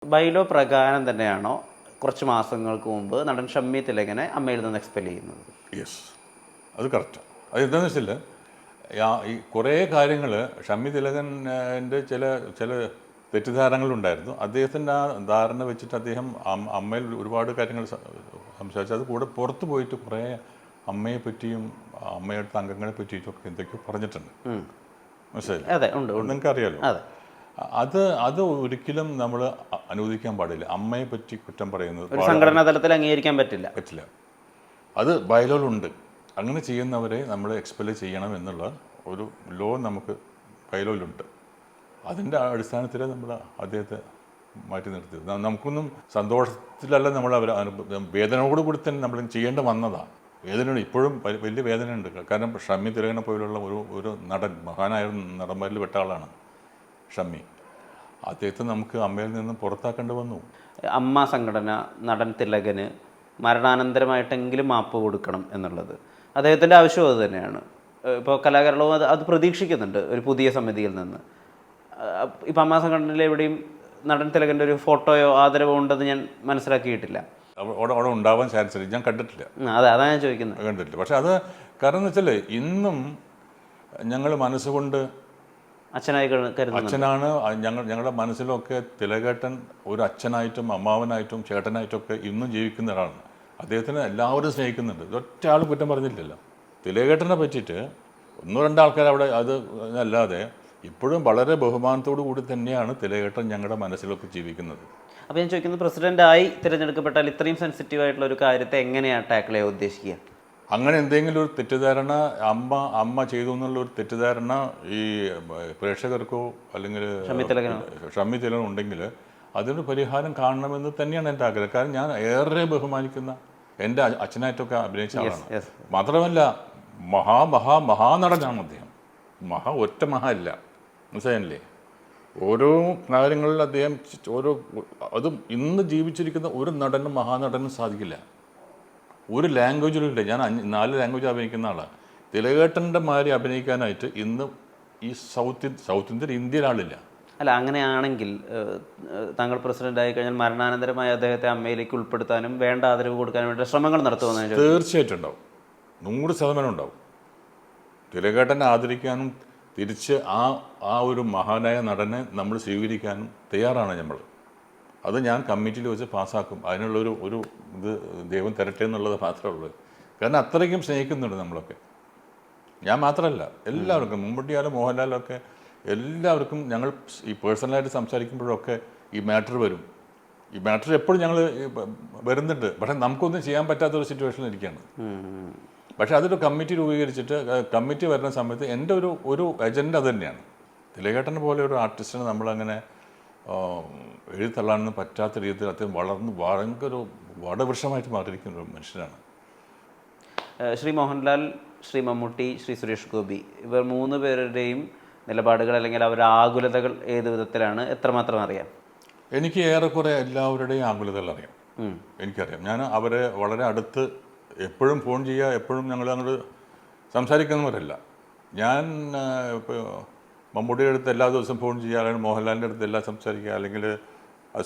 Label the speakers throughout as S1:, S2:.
S1: Bylaw പ്രകാരം തന്നെയാണോ കുറച്ച് മാസങ്ങൾക്ക് മുമ്പ് നടൻ ഷമ്മി തിലകനെ അമ്മയിൽ നിന്ന് എക്സ്പെൽ ചെയ്യുന്നത്?
S2: യെസ്, അത് കറക്റ്റാണ്. അത് എന്താണെന്ന് വെച്ചാൽ ഈ കുറേ കാര്യങ്ങൾ ഷമ്മി തിലകൻ്റെ ചില ചില തെറ്റിദ്ധാരണകളുണ്ടായിരുന്നു. അദ്ദേഹത്തിൻ്റെ ആ ധാരണ വെച്ചിട്ട് അദ്ദേഹം അമ്മയിൽ ഒരുപാട് കാര്യങ്ങൾ സംസാരിച്ചു. അത് കൂടെ പുറത്ത് പോയിട്ട് കുറേ അമ്മയെ പറ്റിയും അമ്മയുടെ അംഗങ്ങളെ പറ്റിയിട്ടൊക്കെ എന്തൊക്കെയോ പറഞ്ഞിട്ടുണ്ട്. മനസ്സിലായില്ലേ?
S1: അതെ, ഉണ്ട്.
S2: നിങ്ങൾക്കറിയാലോ.
S1: അതെ,
S2: അത് ഒരിക്കലും നമ്മൾ അനുവദിക്കാൻ പാടില്ല. അമ്മയെ പറ്റി കുറ്റം പറയുന്നത്
S1: ഒരു സംഘടനാ തലത്തിൽ അംഗീകരിക്കാൻ പറ്റില്ല.
S2: അത് ബൈലോയിലുണ്ട്. അങ്ങനെ ചെയ്യുന്നവരെ നമ്മൾ എക്സ്പെൽ ചെയ്യണം എന്നുള്ള ഒരു ലോ നമുക്ക് ബൈലോയിലുണ്ട്. അതിൻ്റെ അടിസ്ഥാനത്തിൽ നമ്മൾ അദ്ദേഹത്തെ മാറ്റി നിർത്തിയത്. നമുക്കൊന്നും സന്തോഷത്തിലല്ല നമ്മൾ വേദനയോട് കൂടി തന്നെ നമ്മൾ ചെയ്യേണ്ടി വന്നതാണ്. വേദനയുണ്ട്, ഇപ്പോഴും വലിയ വേദനയുണ്ട്. കാരണം ഷമ്മി തിലകനെ പോലുള്ള ഒരു നടൻ, മഹാനായ നടന്മാരിൽ പെട്ട ആളാണ് ഷമ്മി. അദ്ദേഹത്തെ നമുക്ക് അമ്മയിൽ നിന്നും പുറത്താക്കേണ്ടി വന്നു.
S1: അമ്മ സംഘടന നടൻ തിലകന് മരണാനന്തരമായിട്ടെങ്കിലും മാപ്പ് കൊടുക്കണം എന്നുള്ളത് അദ്ദേഹത്തിൻ്റെ ആവശ്യവും അത് തന്നെയാണ്. ഇപ്പോൾ കലാകാരവും അത് പ്രതീക്ഷിക്കുന്നുണ്ട് ഒരു പുതിയ സമിതിയിൽ നിന്ന്. ഇപ്പം അമ്മ സംഘടനയിൽ എവിടെയും നടൻ തിലകൻ്റെ ഒരു ഫോട്ടോയോ ആദരവോ ഉണ്ടെന്ന് ഞാൻ മനസ്സിലാക്കിയിട്ടില്ല.
S2: അവിടെ ഉണ്ടാവാൻ ചാൻസ് ഇല്ല, ഞാൻ കണ്ടിട്ടില്ല.
S1: അതാണ് ഞാൻ ചോദിക്കുന്നത്.
S2: കണ്ടിട്ടില്ല. പക്ഷെ അത് കാരണം എന്ന് വെച്ചാൽ ഇന്നും ഞങ്ങൾ മനസ്സുകൊണ്ട്
S1: അച്ഛനായി കരുതുന്നു.
S2: അച്ഛനാണ് ഞങ്ങളുടെ മനസ്സിലൊക്കെ. തിലകേട്ടൻ ഒരു അച്ഛനായിട്ടും അമ്മാവനായിട്ടും ചേട്ടനായിട്ടുമൊക്കെ ഇന്നും ജീവിക്കുന്ന ഒരാളാണ്. അദ്ദേഹത്തിന് എല്ലാവരും സ്നേഹിക്കുന്നുണ്ട്. ഒറ്റ ആളും കുറ്റം പറഞ്ഞിട്ടില്ല. തിലകേട്ടനെ പറ്റിയിട്ട് ഒന്നോ രണ്ടോ ആൾക്കാർ അവിടെ അത് അല്ലാതെ ഇപ്പോഴും വളരെ ബഹുമാനത്തോടു കൂടി തന്നെയാണ് തിലകേട്ടൻ ഞങ്ങളുടെ മനസ്സിലൊക്കെ ജീവിക്കുന്നത്.
S1: അപ്പോൾ ഞാൻ ചോദിക്കുന്നത്, പ്രസിഡൻ്റായി തിരഞ്ഞെടുക്കപ്പെട്ടാൽ ഇത്രയും സെൻസിറ്റീവ് ആയിട്ടുള്ള ഒരു കാര്യത്തെ എങ്ങനെയാണ് ടാക്കിൾ ചെയ്യാൻ ഉദ്ദേശിക്കുക?
S2: അങ്ങനെ എന്തെങ്കിലും ഒരു തെറ്റിദ്ധാരണ അമ്മ ചെയ്തു എന്നുള്ള ഒരു തെറ്റിദ്ധാരണ ഈ പ്രേക്ഷകർക്കോ അല്ലെങ്കിൽ ഷമ്മി തിലകനോ ഉണ്ടെങ്കിൽ അതിന് പരിഹാരം കാണണമെന്ന് തന്നെയാണ് എൻ്റെ ആഗ്രഹം. കാരണം ഞാൻ ഏറെ ബഹുമാനിക്കുന്ന എൻ്റെ അച്ഛനായിട്ടൊക്കെ അഭിനയിച്ച ആളാണ്. മാത്രമല്ല മഹാനടനാണ് അദ്ദേഹം. ഒറ്റ അല്ല, മനസ്സിലായില്ലേ? ഓരോ കാര്യങ്ങളിൽ അദ്ദേഹം അതും ഇന്ന് ജീവിച്ചിരിക്കുന്ന ഒരു നടനും മഹാനടനും സാധിക്കില്ല. ഒരു ലാംഗ്വേജിലും ഇല്ല. ഞാൻ 4 ലാംഗ്വേജ് അഭിനയിക്കുന്ന ആളാണ്. തിലകേട്ടൻ്റെ മാതിരി അഭിനയിക്കാനായിട്ട് ഇന്ന് ഈ സൗത്ത് ഇന്ത്യൻ ഇന്ത്യയിലാളില്ല.
S1: അല്ല, അങ്ങനെയാണെങ്കിൽ താങ്കൾ പ്രസിഡന്റ് ആയി കഴിഞ്ഞാൽ മരണാനന്തരമായി അദ്ദേഹത്തെ അമ്മയിലേക്ക് ഉൾപ്പെടുത്താനും വേണ്ട ആദരവ് കൊടുക്കാനും വേണ്ട ശ്രമങ്ങൾ നടത്തുമെന്ന്?
S2: തീർച്ചയായിട്ടും ഉണ്ടാവും, 100% ഉണ്ടാവും. തിലകേട്ടനെ ആദരിക്കാനും തിരിച്ച് ആ ഒരു മഹാനായ നടനെ നമ്മൾ സ്വീകരിക്കാനും തയ്യാറാണ് നമ്മൾ. അത് ഞാൻ കമ്മിറ്റിയിൽ വെച്ച് പാസ്സാക്കും. അതിനുള്ളൊരു ഇത് ദൈവം തരട്ടെ എന്നുള്ളത് മാത്രമേ ഉള്ളൂ. കാരണം അത്രയ്ക്കും സ്നേഹിക്കുന്നുണ്ട് നമ്മളൊക്കെ. ഞാൻ മാത്രമല്ല, എല്ലാവർക്കും, മമ്മൂട്ടിയാലും മോഹൻലാലും ഒക്കെ എല്ലാവർക്കും ഞങ്ങൾ ഈ പേഴ്സണലായിട്ട് സംസാരിക്കുമ്പോഴൊക്കെ ഈ മാറ്റർ വരും. ഈ മാറ്റർ എപ്പോഴും ഞങ്ങൾ വരുന്നുണ്ട്. പക്ഷേ നമുക്കൊന്നും ചെയ്യാൻ പറ്റാത്തൊരു സിറ്റുവേഷനിൽ ഇരിക്കുകയാണ്. പക്ഷേ അതൊരു കമ്മിറ്റി രൂപീകരിച്ചിട്ട് കമ്മിറ്റി വരുന്ന സമയത്ത് എൻ്റെ ഒരു അജണ്ട അത് തന്നെയാണ്. തിലകേട്ടനെ പോലെ ഒരു ആർട്ടിസ്റ്റിനെ നമ്മളങ്ങനെ എഴുതള്ളാനൊന്നും പറ്റാത്ത രീതിയിൽ അദ്ദേഹം വളർന്ന് ഭയങ്കര വടവൃക്ഷമായിട്ട് മാറിയിരിക്കുന്ന ഒരു മനുഷ്യനാണ്.
S1: ശ്രീ മോഹൻലാൽ, ശ്രീ മമ്മൂട്ടി, ശ്രീ സുരേഷ് ഗോപി, ഇവർ 3 പേരുടെയും നിലപാടുകൾ അല്ലെങ്കിൽ അവരുടെ ആകുലതകൾ ഏത് വിധത്തിലാണ്, എത്രമാത്രം അറിയാം?
S2: എനിക്ക് ഏറെക്കുറെ എല്ലാവരുടെയും ആകുലതകൾ അറിയാം. എനിക്കറിയാം. ഞാൻ അവരെ വളരെ അടുത്ത് എപ്പോഴും ഫോൺ ചെയ്യുക, എപ്പോഴും ഞങ്ങൾ അങ്ങോട്ട് സംസാരിക്കുന്നവരല്ല. ഞാൻ ഇപ്പോൾ മമ്മൂട്ടിയുടെ അടുത്ത് എല്ലാ ദിവസവും ഫോൺ ചെയ്യുക, അല്ലെങ്കിൽ മോഹൻലാലിൻ്റെ അടുത്ത് എല്ലാം സംസാരിക്കുക, അല്ലെങ്കിൽ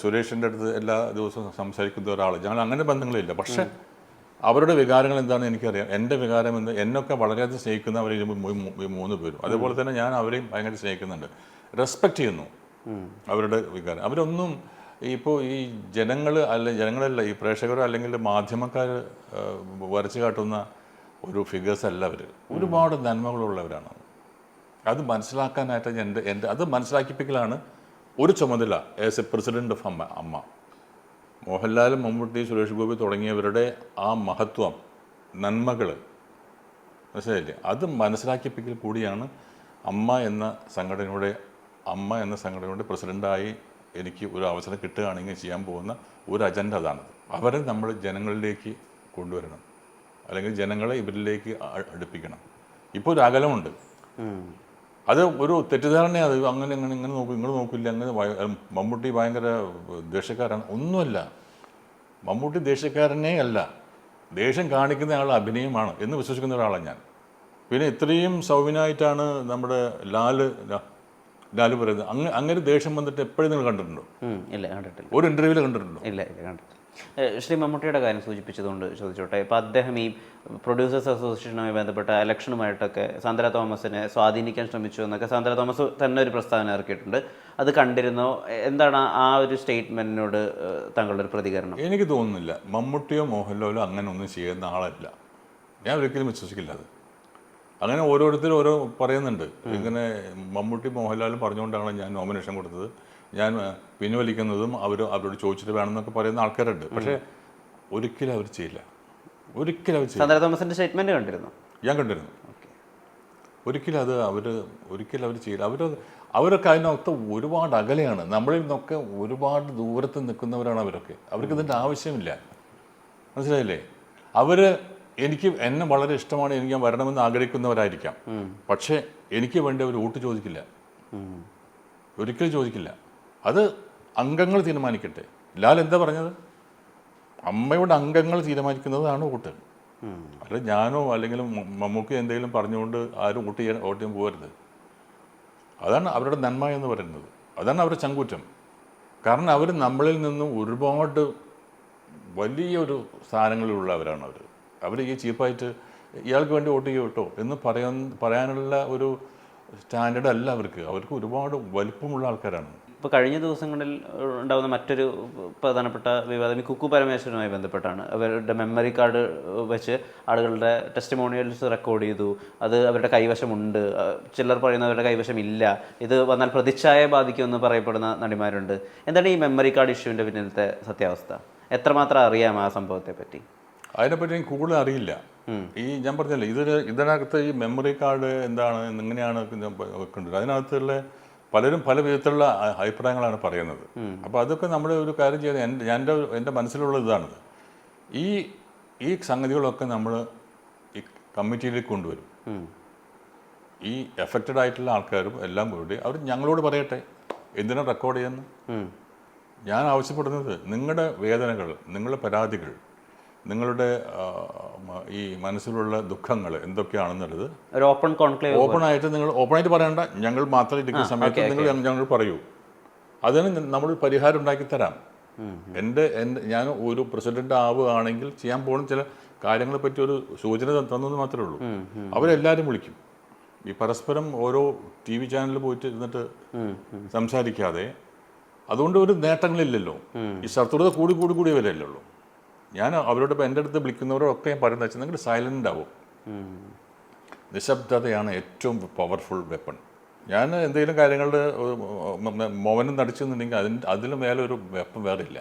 S2: സുരേഷിൻ്റെ അടുത്ത് എല്ലാ ദിവസവും സംസാരിക്കുന്ന ഒരാൾ. ഞങ്ങൾ അങ്ങനെ ബന്ധങ്ങളില്ല. പക്ഷേ അവരുടെ വികാരങ്ങൾ എന്താണെന്ന് എനിക്കറിയാം. എൻ്റെ വികാരം എന്ത്, എന്നൊക്കെ വളരെയധികം സ്നേഹിക്കുന്നവർ ഈ 3 പേരും. അതുപോലെ തന്നെ ഞാൻ അവരെയും ഭയങ്കര സ്നേഹിക്കുന്നുണ്ട്, റെസ്പെക്റ്റ് ചെയ്യുന്നു അവരുടെ വികാരം. അവരൊന്നും ഇപ്പോൾ ഈ ജനങ്ങളല്ല ഈ പ്രേക്ഷകരോ അല്ലെങ്കിൽ മാധ്യമക്കാർ വരച്ചു കാട്ടുന്ന ഒരു ഫിഗേഴ്സ് അല്ല അവർ. ഒരുപാട് നന്മകളുള്ളവരാണ്. അത് മനസ്സിലാക്കാനായിട്ട് എൻ്റെ അത് മനസ്സിലാക്കിപ്പിക്കലാണ് ഒരു ചുമതല ആസ് എ പ്രസിഡന്റ് ഓഫ് അമ്മ. മോഹൻലാലും മമ്മൂട്ടി, സുരേഷ് ഗോപി തുടങ്ങിയവരുടെ ആ മഹത്വം, നന്മകൾ, മനസ്സിലായില്ലേ? അത് മനസ്സിലാക്കിപ്പിക്കൽ കൂടിയാണ് അമ്മ എന്ന സംഘടനയുടെ പ്രസിഡൻ്റായി എനിക്ക് ഒരു അവസരം കിട്ടുകയാണെങ്കിൽ ചെയ്യാൻ പോകുന്ന ഒരു അജണ്ട അതാണ്. അവരെ നമ്മൾ ജനങ്ങളിലേക്ക് കൊണ്ടുവരണം, അല്ലെങ്കിൽ ജനങ്ങളെ ഇവരിലേക്ക് അടുപ്പിക്കണം. ഇപ്പോൾ ഒരു അകലമുണ്ട്. അത് ഒരു തെറ്റിദ്ധാരണയാണ്. അത് അങ്ങനെ ഇങ്ങനെ നോക്കും, ഇങ്ങനെ നോക്കില്ല, അങ്ങനെ മമ്മൂട്ടി ഭയങ്കര ദേഷ്യക്കാരാണ്. ഒന്നുമല്ല, മമ്മൂട്ടി ദേഷ്യക്കാരനേ അല്ല. ദേഷ്യം കാണിക്കുന്ന ആൾ അഭിനയമാണ് എന്ന് വിശ്വസിക്കുന്ന ഒരാളാണ് ഞാൻ. പിന്നെ ഇത്രയും സൗമ്യനായിട്ടാണ് നമ്മുടെ ലാലു പറയുന്നത്. അങ്ങനെ ദേഷ്യം വന്നിട്ട് എപ്പോഴും നിങ്ങൾ കണ്ടിട്ടുണ്ടോ?
S1: ഇല്ല, കണ്ടിട്ടില്ല.
S2: ഒരു ഇന്റർവ്യൂവിൽ കണ്ടിട്ടുണ്ടോ?
S1: ഇല്ല, കണ്ടിട്ടില്ല. ശ്രീ മമ്മൂട്ടിയുടെ കാര്യം സൂചിപ്പിച്ചതുകൊണ്ട് ചോദിച്ചോട്ടെ. ഇപ്പോൾ അദ്ദേഹം ഈ പ്രൊഡ്യൂസേഴ്സ് അസോസിയേഷനുമായി ബന്ധപ്പെട്ട ഇലക്ഷനുമായിട്ടൊക്കെ സാന്ദ്ര തോമസിനെ സ്വാധീനിക്കാൻ ശ്രമിച്ചു എന്നൊക്കെ സാന്ദ്ര തോമസ് തന്നെ ഒരു പ്രസ്താവന ഇറക്കിയിട്ടുണ്ട്. അത് കണ്ടിരുന്നോ? എന്താണ് ആ ഒരു സ്റ്റേറ്റ്മെന്റിനോട് താങ്കളുടെ ഒരു പ്രതികരണം?
S2: എനിക്ക് തോന്നുന്നില്ല മമ്മൂട്ടിയോ മോഹൻലാലോ അങ്ങനെ ഒന്നും ചെയ്യുന്ന ആളല്ല. ഞാൻ ഒരിക്കലും വിശ്വസിക്കില്ല അത്. അങ്ങനെ ഓരോരുത്തരും ഓരോ പറയുന്നുണ്ട്. ഇങ്ങനെ മമ്മൂട്ടി മോഹൻലാലും പറഞ്ഞുകൊണ്ടാണ് ഞാൻ നോമിനേഷൻ കൊടുത്തത്, ഞാൻ പിൻവലിക്കുന്നതും അവരോട് ചോദിച്ചിട്ട് വേണമെന്നൊക്കെ പറയുന്ന ആൾക്കാരുണ്ട്. പക്ഷേ ഒരിക്കലും അവർ ചെയ്യില്ല. ഒരിക്കലും അവർ ചെയ്യില്ല.
S1: സാന്ദ്ര തോമസിന്റെ സ്റ്റേറ്റ്മെന്റ് കണ്ടിരുന്നു?
S2: ഞാൻ കണ്ടിരുന്നു. ഒരിക്കലും അവർ ചെയ്യില്ല. അവരൊക്കെ അതിനകത്ത് ഒരുപാട് അകലെയാണ്. നമ്മളിൽ നിന്നൊക്കെ ഒരുപാട് ദൂരത്ത് നിൽക്കുന്നവരാണ് അവരൊക്കെ. അവർക്ക് ഇതിൻ്റെ ആവശ്യമില്ല. മനസ്സിലായില്ലേ? എന്നെ വളരെ ഇഷ്ടമാണ്, എനിക്ക് ഞാൻ വരണമെന്ന് ആഗ്രഹിക്കുന്നവരായിരിക്കാം. പക്ഷേ എനിക്ക് വേണ്ടി അവർ വോട്ട് ചോദിക്കില്ല, ഒരിക്കലും ചോദിക്കില്ല. അത് അംഗങ്ങൾ തീരുമാനിക്കട്ടെ. ലാൽ എന്താ പറഞ്ഞത്? അമ്മയുടെ അംഗങ്ങൾ തീരുമാനിക്കുന്നതാണ് വോട്ട്. അല്ല ഞാനോ അല്ലെങ്കിൽ മമ്മൂക്കി എന്തെങ്കിലും പറഞ്ഞുകൊണ്ട് ആരും വോട്ട് ചെയ്യാൻ പോകരുത്. അതാണ് അവരുടെ നന്മ എന്ന് പറയുന്നത്. അതാണ് അവരുടെ ചങ്കൂറ്റം. കാരണം അവർ നമ്മളിൽ നിന്നും ഒരുപാട് വലിയൊരു സ്ഥാനങ്ങളിലുള്ളവരാണ്. അവർ ഈ ചീപ്പായിട്ട് ഇയാൾക്ക് വേണ്ടി വോട്ട് ചെയ്യും കേട്ടോ എന്ന് പറയാനുള്ള ഒരു സ്റ്റാൻഡേർഡ് അല്ല അവർക്ക് ഒരുപാട് വലിപ്പമുള്ള ആൾക്കാരാണ്.
S1: ഇപ്പോൾ കഴിഞ്ഞ ദിവസങ്ങളിൽ ഉണ്ടാകുന്ന മറ്റൊരു പ്രധാനപ്പെട്ട വിവാദം ഈ കുക്കു പരമേശ്വരനുമായി ബന്ധപ്പെട്ടാണ്. അവരുടെ മെമ്മറി കാർഡ് വെച്ച് ആളുകളുടെ ടെസ്റ്റിമോണിയൽസ് റെക്കോർഡ് ചെയ്തു. അത് അവരുടെ കൈവശമുണ്ട്. ചിലർ പറയുന്നവരുടെ കൈവശമില്ല. ഇത് വന്നാൽ പ്രതിച്ഛായ ബാധിക്കുമെന്ന് പറയപ്പെടുന്ന നടിമാരുണ്ട്. എന്താണ് ഈ മെമ്മറി കാർഡ് ഇഷ്യൂവിൻ്റെ പിന്നിലത്തെ സത്യാവസ്ഥ? എത്രമാത്രം അറിയാം ആ സംഭവത്തെ പറ്റി?
S2: അതിനെപ്പറ്റി എനിക്ക് കൂടുതൽ അറിയില്ല. ഞാൻ പറഞ്ഞല്ലേ, ഇതിനകത്ത് ഈ മെമ്മറി കാർഡ് എന്താണ്, എങ്ങനെയാണ് വെക്കേണ്ടത്, അതിനകത്തുള്ള പലരും പല വിധത്തിലുള്ള അഭിപ്രായങ്ങളാണ് പറയുന്നത്. അപ്പോൾ അതൊക്കെ നമ്മൾ ഒരു കാര്യം ചെയ്ത് എൻ്റെ മനസ്സിലുള്ള ഇതാണ്, ഈ സംഗതികളൊക്കെ നമ്മൾ ഈ കമ്മിറ്റിയിലേക്ക് കൊണ്ടുവരും. ഈ എഫക്റ്റഡ് ആയിട്ടുള്ള ആൾക്കാരും എല്ലാം കൂടി അവർ ഞങ്ങളോട് പറയട്ടെ എന്തിനാണ് റെക്കോർഡ് ചെയ്യുന്നത്. ഞാൻ ആവശ്യപ്പെടുന്നത് നിങ്ങളുടെ വേദനകൾ, നിങ്ങളുടെ പരാതികൾ, നിങ്ങളുടെ ഈ മനസ്സിലുള്ള ദുഃഖങ്ങൾ എന്തൊക്കെയാണെന്നുള്ളത് ഓപ്പണായിട്ട് നിങ്ങൾ ഓപ്പണായിട്ട് പറയണ്ട. ഞങ്ങൾ മാത്രം ഇരിക്കുന്ന സമയത്ത് ഞങ്ങൾ പറയൂ. അതിന് നമ്മൾ പരിഹാരം ഉണ്ടാക്കി തരാം. ഞാൻ ഒരു പ്രസിഡന്റ് ആവുകയാണെങ്കിൽ ചെയ്യാൻ പോകുന്ന ചില കാര്യങ്ങളെ പറ്റി ഒരു സൂചന തന്നെന്ന് മാത്രമേ ഉള്ളൂ. അവരെല്ലാവരും വിളിക്കും. ഈ പരസ്പരം ഓരോ TV ചാനലിൽ പോയിട്ട് ഇരുന്നിട്ട് സംസാരിക്കാതെ അതുകൊണ്ട് ഒരു നേട്ടങ്ങളില്ലല്ലോ. ഈ ശത്രുത കൂടി വരെയല്ലേ ഉള്ളൂ. ഞാൻ അവരോട് ഇപ്പോൾ എൻ്റെ അടുത്ത് വിളിക്കുന്നവരോടൊക്കെ ഞാൻ പറയുന്നത് വെച്ചാൽ നിങ്ങൾ സൈലൻ്റ് ആവും. നിശബ്ദതയാണ് ഏറ്റവും പവർഫുൾ വെപ്പൺ. ഞാൻ എന്തെങ്കിലും കാര്യങ്ങളുടെ മൗനം നടിച്ചെന്നുണ്ടെങ്കിൽ അതിലും മേലെ ഒരു വെപ്പൺ വേറെ ഇല്ല.